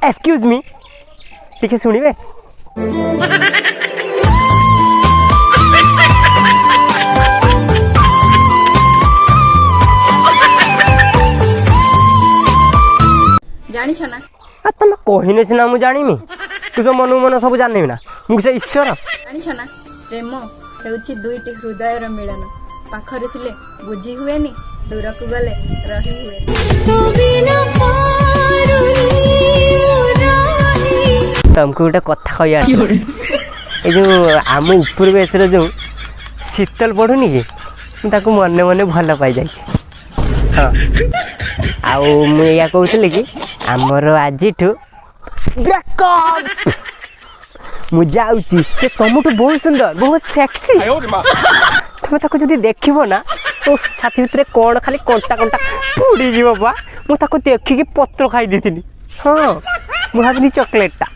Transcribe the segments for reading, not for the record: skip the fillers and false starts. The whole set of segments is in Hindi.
एक्सक्यूज मी टिके शुणवे जानी ना तुम कहने सीना मुझे जानी तू जो मन मन सब जानी ना मुझे ईश्वर जानी ना प्रेम हेउची दुईटी हृदयर मिलन पाखरे थिले बुझी हुएनी दूर को गले रही हुए तुमको गोटे कथा कहया ये जो आम ऊपर बेच जो शीतल पड़ूनी कि ताको मन मन भल पाई जाए हाँ आउ मुझे कहूली कि आमर आज मुझे जाऊँगी से तुमठू बहुत सुंदर बहुत सेक्सी तुम ताको जदि देखिबो ना तो छाती भितर कौन खाली कंटा कंटा पुड़ी जीव बा मुझे देखिकी पत्र खाई देती हाँ मुझे भावी चॉकलेटा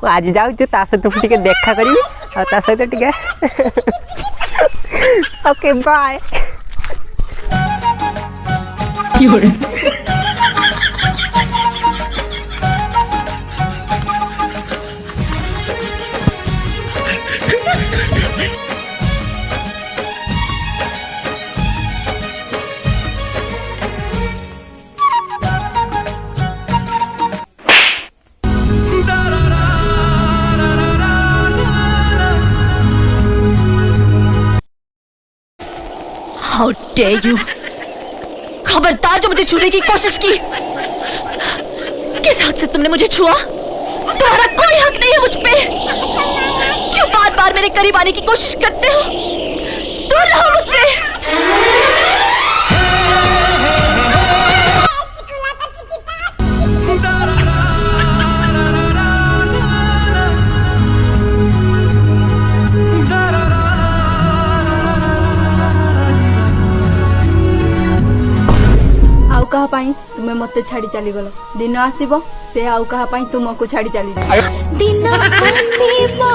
आज जाऊँ ता सहित टिके देखा करी ता सहित टिके okay bye How dare you! खबरदार जो मुझे छूने की कोशिश की। किस हक से तुमने मुझे छुआ? तुम्हारा कोई हक नहीं है मुझ पे। क्यों बार बार मेरे करीब आने की कोशिश करते हो? दूर रहो मुझसे। कहा पाई तुम्हें मते छाड़ी चली गलो दिन आसीबो से आउ कहा पाई तुमको छाड़ी चली दिन आसीबो